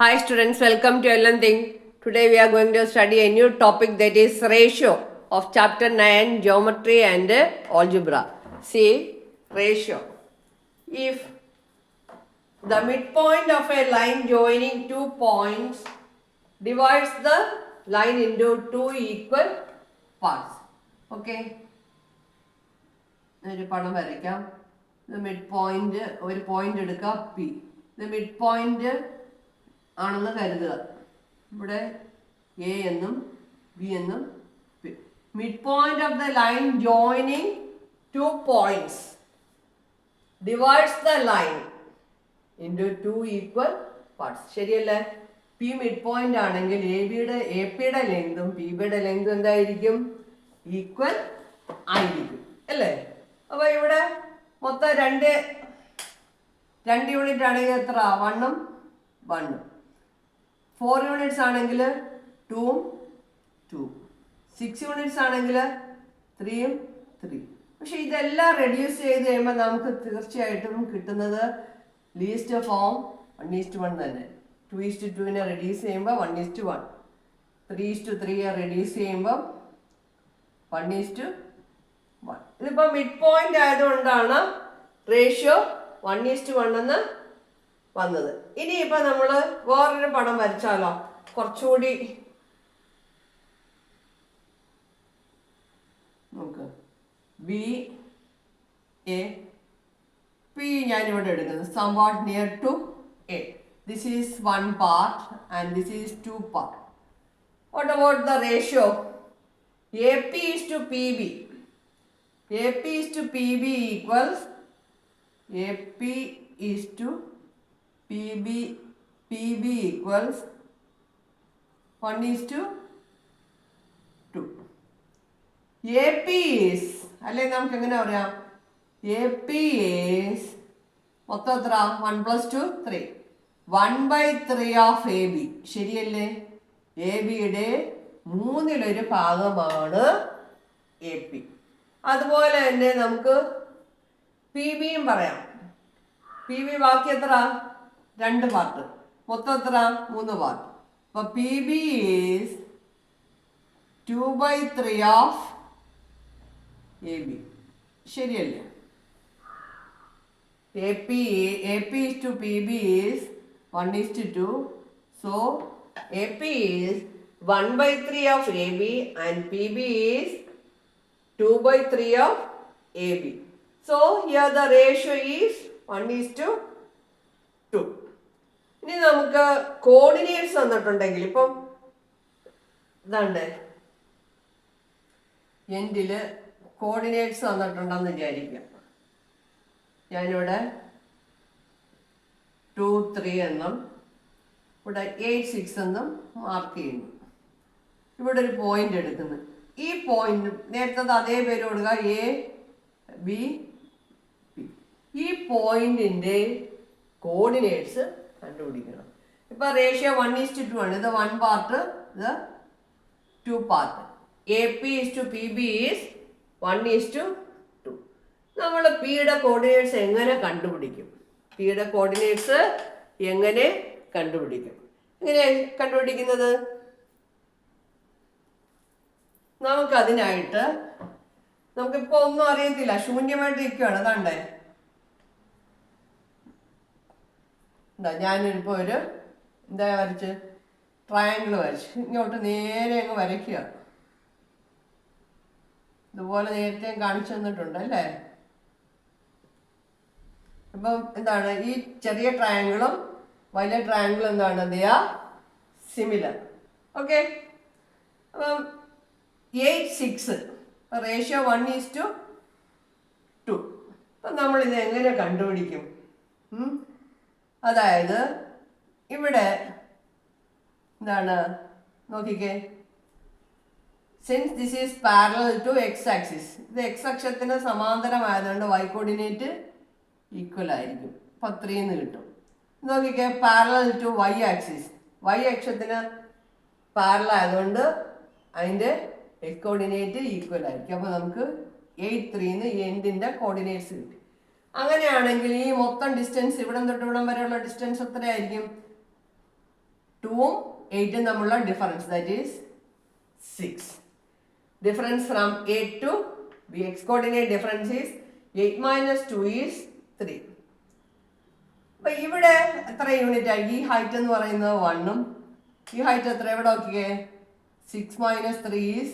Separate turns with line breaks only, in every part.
Hi students, welcome to Ellen Thing. Today we are going to study a new topic, that is ratio of chapter 9 geometry and algebra. See, ratio. If the midpoint of a line joining two points divides the line into two equal parts. Okay. ഒരു പടം വരയ്ക്കാം. Mid point ഒരു point എടുക്കുക P. ഇത് mid point ആണെന്ന് കരുതുക. ഇവിടെ A എന്നും ബി എന്നും mid point of the line joining two points divides the line into two equal parts. ശരിയല്ലേ? പി മിഡ് പോയിന്റ് ആണെങ്കിൽ എ പിയുടെ ലെങ്തും പി ബിയുടെ ലെങ്തും എന്തായിരിക്കും? ഈക്വൽ ആയിരിക്കും അല്ലേ? അപ്പോൾ ഇവിടെ മൊത്തം രണ്ട് യൂണിറ്റ് ആണെങ്കിൽ എത്ര? 1ഉം 1ഉം. 4 യൂണിറ്റ്സ് ആണെങ്കിൽ 2ഉം 2. 6 യൂണിറ്റ്സ് ആണെങ്കിൽ 3ഉം 3. പക്ഷെ ഇതെല്ലാം റെഡ്യൂസ് ചെയ്ത് കഴിയുമ്പോൾ നമുക്ക് തീർച്ചയായിട്ടും കിട്ടുന്നത് ലീസ്റ്റ് ഫോം 1:1 തന്നെ. 2:2 റെഡ്യൂസ് ചെയ്യുമ്പോൾ 1:1. 3:3 റെഡ്യൂസ് ചെയ്യുമ്പോൾ 1:1. ഇതിപ്പോൾ മിഡ് പോയിന്റ് ആയതുകൊണ്ടാണ് റേഷ്യോ 1:1 എന്ന് വന്നത്. ഇനിയിപ്പോൾ നമ്മൾ വേറൊരു പടം വരച്ചാലോ? കുറച്ചുകൂടി നമുക്ക് ബി എ പി ഞാനിവിടെ എടുക്കുന്നത് somewhat near to A. This is 1 part and this is 2 part. What about the ratio? AP is to PB. AP is to PB equals AP is to PB equals 1:2. AP is, അല്ലെ നമുക്ക് എങ്ങനെ പറയാം? AP is മൊത്തം എത്ര? 1 + 2 3. 1/3 of AB. ശരിയല്ലേ? ABയുടെ 1/3 ഭാഗമാണ് AP. അതുപോലെ തന്നെ നമുക്ക് പി ബിയും പറയാം. പി ബി ബാക്കി എത്ര? 2 പാർട്ട്. മൊത്തം എത്ര? 3 പാർട്ട്. അപ്പൊ P B is 2/3 of A B. ശരിയല്ലേ? AP is to PB is 1:2. So AP is 1/3 of AB and PB is 2/3 of AB. So here the ratio is 1:2. ഇനി നമുക്ക് കോർഡിനേറ്റ്സ് തന്നിട്ടുണ്ടെങ്കിൽ, ഇപ്പം ഇതാണ്ട് എൻഡില് കോർഡിനേറ്റ്സ് തന്നിട്ടുണ്ടെന്ന് വിചാരിക്കാം. ഞാനിവിടെ 2 3 എന്നും ഇവിടെ 8 6 എന്നും മാർക്ക് ചെയ്യുന്നു. ഇവിടെ ഒരു പോയിന്റ് എടുക്കുന്നു. ഈ പോയിന്റ് നേരത്തെ അതേ പേര് കൊടുക്കുക, എ ബി പി. ഈ പോയിന്റിന്റെ കോർഡിനേറ്റ്സ് കണ്ടുപിടിക്കണം. ഇപ്പൊ റേഷ്യോ 1:2 ആണ്. ഇത് 1 പാർട്ട്, ഇത് 2 part. A P is to P B is 1:2. നമ്മൾ പിയുടെ കോർഡിനേറ്റ്സ് എങ്ങനെ കണ്ടുപിടിക്കും? പിയുടെ കോർഡിനേറ്റ്സ് എങ്ങനെ കണ്ടുപിടിക്കും? എങ്ങനെ കണ്ടുപിടിക്കുന്നത്? നമുക്കതിനായിട്ട് നമുക്കിപ്പോൾ ഒന്നും അറിയത്തില്ല, ശൂന്യമായിട്ട് ഇരിക്കുകയാണ്. അതാണ്ടേ എന്താ ഞാനിപ്പോൾ ഒരു എന്താ വരച്ച് ട്രയാങ്കിൾ വരച്ച് ഇങ്ങോട്ട് നേരെ അങ്ങ് വരയ്ക്കുക. ഇതുപോലെ നേരത്തെ കാണിച്ചു തന്നിട്ടുണ്ട് അല്ലേ? അപ്പം എന്താണ് ഈ ചെറിയ ട്രയാങ്കിളും വലിയ ട്രയാങ്കിളും എന്താണ്? They are similar. ഓക്കെ. അപ്പം 8 6 റേഷ്യോ 1:2. അപ്പം നമ്മളിത് എങ്ങനെ കണ്ടുപിടിക്കും? അതായത് ഇവിടെ എന്താണ് നോക്കിക്കേ, since this is parallel to X axis, ഇത് എക്സ് അക്ഷത്തിന് സമാന്തരമായതുകൊണ്ട് വൈ കോർഡിനേറ്റ് ഈക്വൽ ആയിരിക്കും. അപ്പം 3 എന്ന് കിട്ടും. നോക്കിക്കേ, parallel to y axis, y അക്ഷത്തിന് പാരലൽ ആയതുകൊണ്ട് അതിൻ്റെ എക്സ് കോർഡിനേറ്റ് ഈക്വൽ ആയിരിക്കും. അപ്പോൾ നമുക്ക് 8 3 എൻഡിൻ്റെ കോർഡിനേറ്റ്സ് കിട്ടി. അങ്ങനെയാണെങ്കിൽ ഈ മൊത്തം ഡിസ്റ്റൻസ് ഇവിടം തൊട്ട് ഇവിടം വരെയുള്ള ഡിസ്റ്റൻസ് എത്രയായിരിക്കും? 2ഉം 8ഉം തമ്മിലുള്ള difference that is 6. Difference from A to B. X coordinate difference is 8 minus 2 is 3. അപ്പൊ ഇവിടെ എത്ര യൂണിറ്റ് ആയി? ഈ ഹൈറ്റ് എന്ന് പറയുന്നത് 1ഉം ഈ ഹൈറ്റ് എത്ര? ഇവിടെ നോക്കിയേ, 6 minus 3 is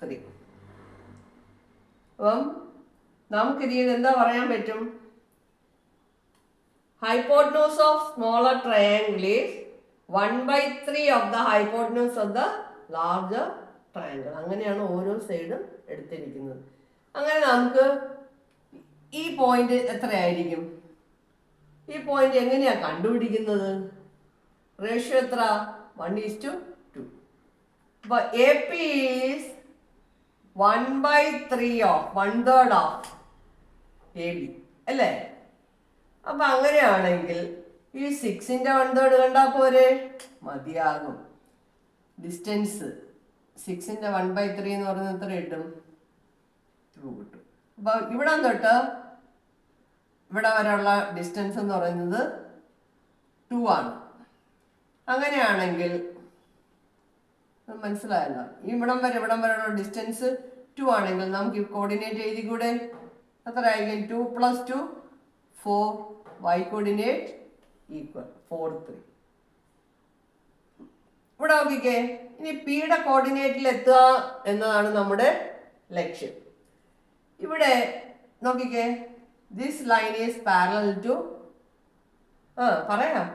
3. അപ്പം നമുക്കിത് എന്താ പറയാൻ പറ്റും? Hypotenuse of smaller triangle is 1/3 of the hypotenuse of the larger triangle. അങ്ങനെയാണ് ഓരോ സൈഡും എടുത്തിരിക്കുന്നത്. അങ്ങനെ നമുക്ക് ഈ പോയിന്റ് എത്രയായിരിക്കും? ഈ പോയിന്റ് എങ്ങനെയാ കണ്ടുപിടിക്കുന്നത്? റേഷ്യോ എത്ര? 1:2. അപ്പൊ AP is 1/3 of 1/3 of AB അല്ലേ? അപ്പൊ അങ്ങനെയാണെങ്കിൽ ഈ 6ന്റെ 1/3 കണ്ടാൽ പോരെ? മതിയാകും. ഡിസ്റ്റൻസ് 6ന്റെ 1/3 എന്ന് പറയുന്നത് എത്ര കിട്ടും? 2 കിട്ടും. അപ്പൊ ഇവിടെ തൊട്ട് ഇവിടെ വരെയുള്ള ഡിസ്റ്റൻസ് എന്ന് പറയുന്നത് 2 ആണ്. അങ്ങനെയാണെങ്കിൽ മനസ്സിലായല്ലോ, ഇവിടം വരെയുള്ള ഡിസ്റ്റൻസ് 2 ആണെങ്കിൽ നമുക്ക് ഈ കോർഡിനേറ്റ് എഴുതി കൂടെ? എത്ര ആയിരിക്കും? 2 + 2 4. Y coordinate equal 4 3. ഇവിടെ നോക്കിക്കേ, ഇനി പിയുടെ കോർഡിനേറ്റിൽ എത്തുക എന്നതാണ് നമ്മുടെ ലക്ഷ്യം. ഇവിടെ നോക്കിക്കേ, this line is parallel to പറയാം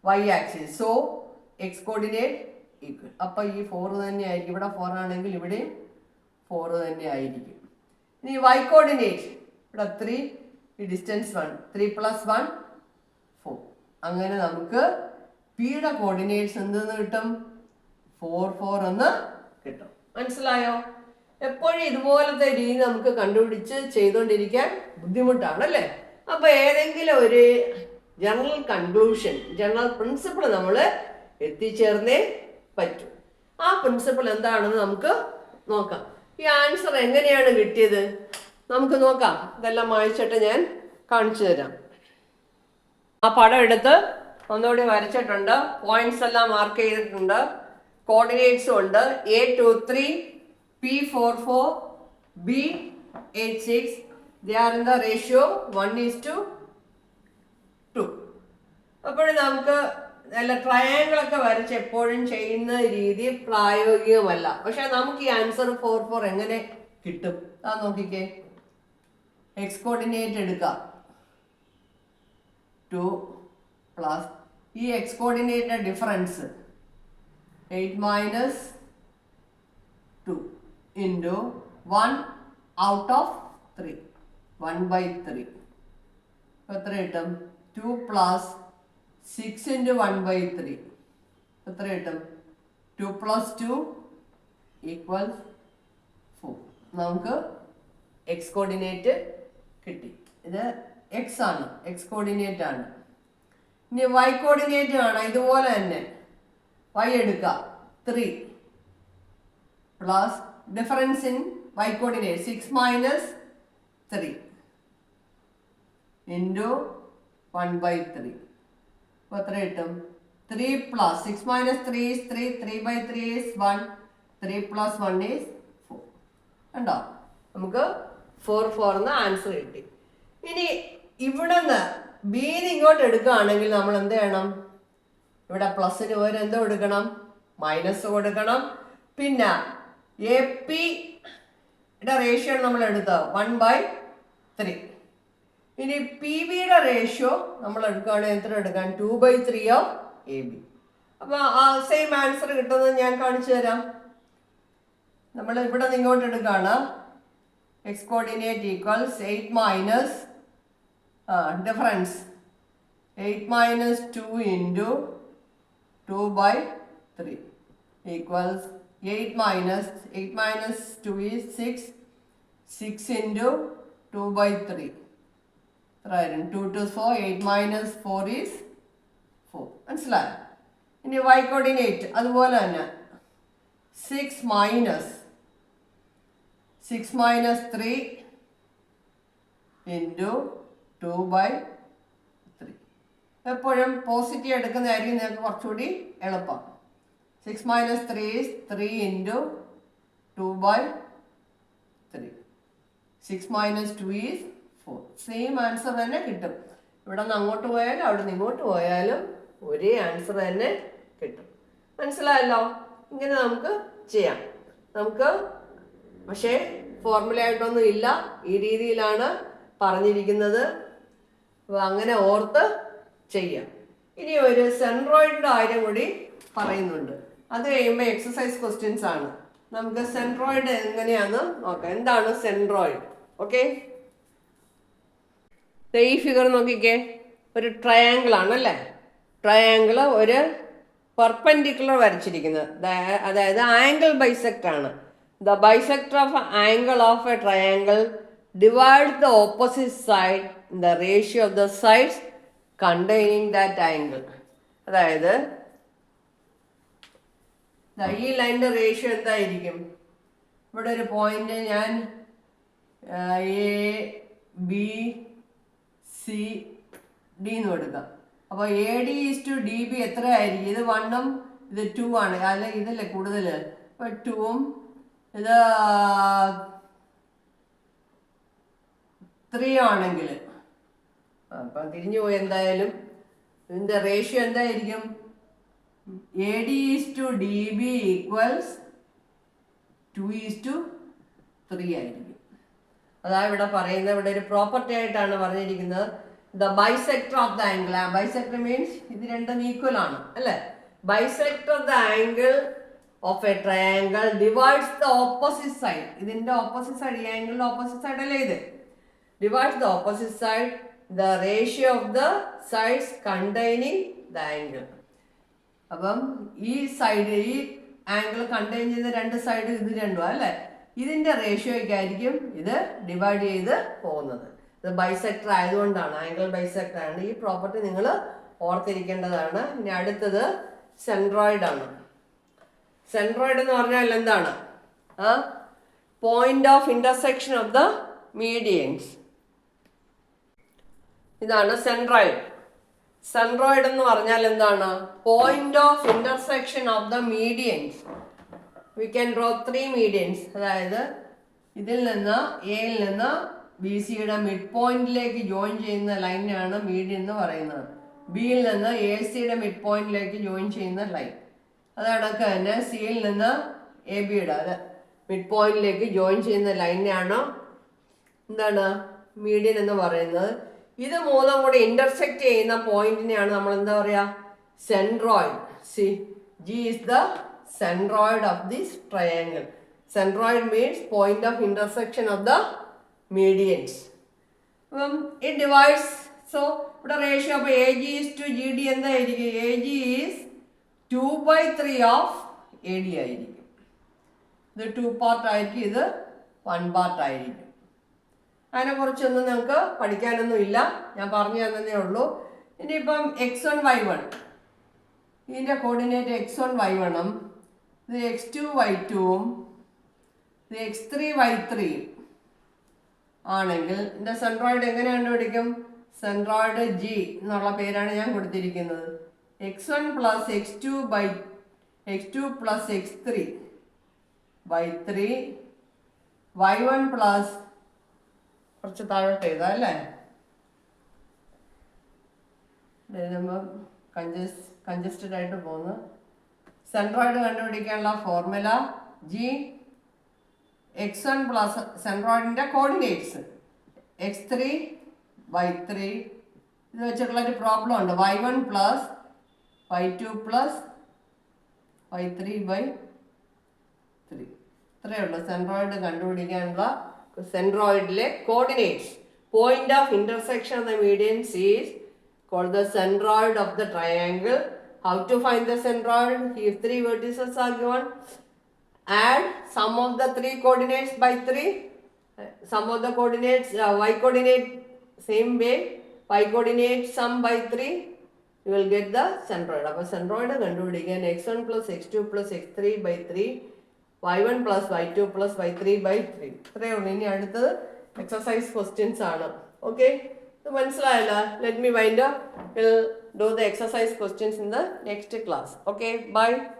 y axis. So x coordinate equal. അപ്പൊ ഈ 4 തന്നെ ആയിരിക്കും. ഇവിടെ 4 ആണെങ്കിൽ ഇവിടെയും 4 തന്നെ ആയിരിക്കും. ഇനി y കോർഡിനേറ്റ് ഇവിടെ 3, ഈ ഡിസ്റ്റൻസ് 1, 3 + 1 4. അങ്ങനെ നമുക്ക് പിയുടെ കോർഡിനേറ്റ്സ് എന്തെന്ന് കിട്ടും? 4 4 എന്ന് കിട്ടും. മനസ്സിലായോ? എപ്പോഴും ഇതുപോലത്തെ രീതി നമുക്ക് കണ്ടുപിടിച്ച് ചെയ്തുകൊണ്ടിരിക്കാൻ ബുദ്ധിമുട്ടാണല്ലേ? അപ്പൊ ഏതെങ്കിലും ഒരു ജനറൽ കൺക്ലൂഷൻ, ജനറൽ പ്രിൻസിപ്പിൾ നമ്മൾ എത്തിച്ചേർന്നേ പറ്റൂ. ആ പ്രിൻസിപ്പിൾ എന്താണെന്ന് നമുക്ക് നോക്കാം. ഈ ആൻസർ എങ്ങനെയാണ് കിട്ടിയത് നമുക്ക് നോക്കാം. ഇതെല്ലാം മായ്ച്ചിട്ട് ഞാൻ കാണിച്ചു തരാം. ആ പടം എടുത്ത് ഒന്നുകൂടി വരച്ചിട്ടുണ്ട്. പോയിന്റ്സ് എല്ലാം മാർക്ക് ചെയ്തിട്ടുണ്ട്. കോർഡിനേറ്റ്സും ഉണ്ട്. A23, P44, B86. They are in the ratio 1:2. അപ്പോഴും നമുക്ക് നല്ല ട്രയാങ്കിൾ ഒക്കെ വരച്ച് എപ്പോഴും ചെയ്യുന്ന രീതി പ്രായോഗികമല്ല. പക്ഷെ നമുക്ക് ഈ ആൻസർ 4 4 എങ്ങനെ കിട്ടും? ആ നോക്കിക്കേ, എക്സ് കോർഡിനേറ്റ് എടുക്കാം 2 പ്ലസ് ഈ X coordinate difference 8 minus 2 into 1 out of 3, 1/3. എത്ര കിട്ടും? 2 plus 6 into 1/3 എത്ര കിട്ടും? 2 plus 2 equals 4. നമുക്ക് എക്സ് കോർഡിനേറ്റ് കിട്ടി. ഇത് എക്സ് ആണ്, എക്സ് കോർഡിനേറ്റ് ആണ്. ഇനി വൈ കോർഡിനേറ്റ് ആണ്. ഇതുപോലെ തന്നെ y എടുക്കാം 3 plus difference in y coordinate 6 minus 3 into 1/3. അപ്പോൾ എത്ര കിട്ടും? 3 plus 6 minus 3 is 3, 3/3 is 1, 3 plus 1 is 4. കണ്ടോ? നമുക്ക് 4 4 എന്ന ആൻസർ കിട്ടി. ഇനി ഇവിടെ നിന്ന് ബിന്ന് ഇങ്ങോട്ട് എടുക്കുകയാണെങ്കിൽ നമ്മൾ എന്ത് ചെയ്യണം? ഇവിടെ പ്ലസിന് പകരം എന്തോ കൊടുക്കണം? മൈനസ് കൊടുക്കണം. പിന്നെ എ പിയുടെ റേഷ്യോ നമ്മൾ എടുത്തത് 1/3. ഇനി പി ബിയുടെ റേഷ്യോ നമ്മൾ എടുക്കുകയാണെങ്കിൽ എത്ര എടുക്കാൻ? 2/3 ഓഫ് എ ബി. അപ്പൊ ആ സെയിം ആൻസർ കിട്ടുന്നത് ഞാൻ കാണിച്ചു തരാം. നമ്മൾ ഇവിടെ നിന്ന് ഇങ്ങോട്ട് എടുക്കുകയാണ്. X coordinate equals 8 minus difference 8 minus 2 into 2/3 equals 8 minus 2 is 6. 6 into 2/3. 2 to 4. 8 minus 4 is 4. മനസ്സിലായോ? ഇനി y കോർഡിനേറ്റ് അതുപോലെ തന്നെ 6 minus 3 into 2/3 എപ്പോഴും പോസിറ്റീവ് എടുക്കുന്നതായിരിക്കും നിങ്ങൾക്ക് കുറച്ചുകൂടി എളുപ്പം. 6 - 3 is 3 into 2/3. 6 - 2 is 4. Same answer തന്നെ കിട്ടും. ഇവിടെ നിന്ന് അങ്ങോട്ട് പോയാലും അവിടെ നിന്ന് ഇങ്ങോട്ട് പോയാലും ഒരേ ആൻസർ തന്നെ കിട്ടും. മനസ്സിലായല്ലോ? ഇങ്ങനെ നമുക്ക് ചെയ്യാം. നമുക്ക് പക്ഷേ ഫോർമുല ആയിട്ടൊന്നും ഇല്ല, ഈ രീതിയിലാണ് പറഞ്ഞിരിക്കുന്നത്. അപ്പോൾ അങ്ങനെ ഓർത്ത് ചെയ്യാം. ഇനി ഒരു സെൻട്രോയിഡിൻ്റെ കാര്യം കൂടി പറയുന്നുണ്ട്. അത് കഴിയുമ്പോൾ എക്സസൈസ് ക്വസ്റ്റ്യൻസ് ആണ്. നമുക്ക് സെൻട്രോയിഡ് എങ്ങനെയാണെന്ന് നോക്കാം. എന്താണ് സെൻട്രോയിഡ്? ഓക്കെ, ഈ ഫിഗർ നോക്കിക്കേ, ഒരു ട്രയാങ്കിൾ ആണല്ലേ. ട്രയാങ്കിൾ ഒരു പെർപെൻഡിക്കുലർ വരച്ചിരിക്കുന്നത്, അതായത് ആംഗിൾ ബൈസെക്ട് ആണ്. The bisector of angle of A triangle divide the opposite side in the ratio of the sides containing that angle. അതായത് ഈ ലൈനിൻ്റെ റേഷ്യോ എന്തായിരിക്കും? ഇവിടെ ഒരു പോയിന്റ് ഞാൻ ABCD എന്ന് കൊടുക്കാം. അപ്പോൾ AD/DB എത്ര ആയിരിക്കും? ഇത് 1ഉം ഇത് 2 ആണ്, അല്ല ഇതല്ലേ കൂടുതൽ. അപ്പോൾ 2ഉം ഇത് 3 ആണെങ്കിൽ അപ്പം തിരിഞ്ഞു പോയി. എന്തായാലും ഇതിൻ്റെ റേഷ്യോ എന്തായിരിക്കും? AD/DB = 2:3 ആയിരിക്കും. അതാ ഇവിടെ പറയുന്നത്. ഇവിടെ ഒരു പ്രോപ്പർട്ടി ആയിട്ടാണ് പറഞ്ഞിരിക്കുന്നത്, the bisector of the angle. Bisector means ഇത് രണ്ടും ഈക്വൽ ആണ് അല്ലേ. Bisector of the angle of A triangle divides the opposite side. ഇതിന്റെ ഓപ്പോസിറ്റ് സൈഡ്, ഈ ആംഗിളിന്റെ ഓപ്പോസിറ്റ് സൈഡ് അല്ലേ ഇത്. Divides the opposite side the ratio of the sides containing the angle. അപ്പം ഈ സൈഡ്, ഈ ആംഗിൾ കണ്ടെയ്ൻ ചെയ്ത രണ്ട് സൈഡ് ഇത് രണ്ടും അല്ലേ, ഇതിന്റെ റേഷ്യോയ്ക്കായിരിക്കും ഇത് ഡിവൈഡ് ചെയ്ത് പോകുന്നത്. ഇത് ബൈസെക്ടർ ആയതുകൊണ്ടാണ്, ആംഗിൾ ബൈസെക്ടർ ആണ്. ഈ പ്രോപ്പർട്ടി നിങ്ങൾ ഓർത്തിരിക്കേണ്ടതാണ്. ഇനി അടുത്തത് സെൻട്രോയിഡ് ആണ്. സെൻട്രോയിഡ് എന്ന് പറഞ്ഞാൽ എന്താണ്? Point of intersection of the medians. ഇതാണ് സെൻട്രോയിഡ്. സെൻട്രോയിഡ് എന്ന് പറഞ്ഞാൽ എന്താണ്? Point of intersection of the medians. We can draw 3 medians. അതായത് ഇതിൽ നിന്ന് എയിൽ നിന്ന് BCയുടെ മിഡ് പോയിന്റിലേക്ക് ജോയിൻ ചെയ്യുന്ന ലൈനാണ് മീഡിയൻ എന്ന് പറയുന്നത്. ബിയിൽ നിന്ന് ACയുടെ മിഡ് പോയിന്റിലേക്ക് ജോയിൻ ചെയ്യുന്ന ലൈൻ. അതടക്കം തന്നെ സിയിൽ നിന്ന് ABയുടെ മിഡ് പോയിന്റിലേക്ക് ജോയിൻ ചെയ്യുന്ന ലൈനാണ് എന്താണ്? മീഡിയൻ എന്ന് പറയുന്നത്. ഇത് മൂന്നും കൂടി ഇന്റർസെക്ട് ചെയ്യുന്ന പോയിന്റിനെയാണ് നമ്മൾ എന്താ പറയുക? Centroid. G is the centroid of this triangle. Centroid means point of intersection of the medians. It divides. So the ratio of AG/GD എന്തായിരിക്കും? AG is 2/3 of AD ആയിരിക്കും. ഇത് 2 part ആയിരിക്കും, ഇത് 1 part ആയിരിക്കും. അതിനെക്കുറിച്ചൊന്നും നിങ്ങൾക്ക് പഠിക്കാനൊന്നും ഇല്ല, ഞാൻ പറഞ്ഞു തന്നതേ ഉള്ളൂ. ഇനിയിപ്പം x1 y1, ഇതിൻ്റെ കോർഡിനേറ്റ് x1 y1ഉം ഇത് x2 y2ഉം ഇത് x3 y3 ആണെങ്കിൽ ഇതിൻ്റെ സെൻട്രോയിഡ് എങ്ങനെ കണ്ടുപിടിക്കും? സെൻട്രോയിഡ് G എന്നുള്ള പേരാണ് ഞാൻ കൊടുത്തിരിക്കുന്നത്. x1 + x2 + x3 y3 y1 plus കുറച്ച് താഴോട്ട് എഴുതാം അല്ലേ. എഴുതുമ്പം കൺജസ്റ്റഡ് ആയിട്ട് പോകുന്നു. സെൻട്രോയിഡ് കണ്ടുപിടിക്കാനുള്ള ഫോർമുല G x1 പ്ലസ് സെൻട്രോയിഡിൻ്റെ കോർഡിനേറ്റ്സ് x3 y3. ഇത് വെച്ചിട്ടുള്ളൊരു പ്രോബ്ലം ഉണ്ട്. y1 + y2 + y3/3. ഇത്രയേ ഉള്ളൂ സെൻട്രോയിഡ് കണ്ടുപിടിക്കാനുള്ള. സെൻട്രോയിഡിലെ coordinates, point of intersection of the medians is called the centroid of the triangle. How to find the centroid? If 3 vertices are given, add sum of the 3 coordinates by 3. Sum of the coordinates, y coordinate same way, y coordinate sum by 3. You will get the centroid. Appo centroid kandupidikan x1 + x2 + x3/3, y1 + y2 + y3/3. ഇത്രയേ ഉള്ളൂ. ഇനി അടുത്തത് exercise questions ആണ്. Okay, മനസ്സിലായല്ലോ? Let me wind up. do the exercise questions in the next class. Okay, bye.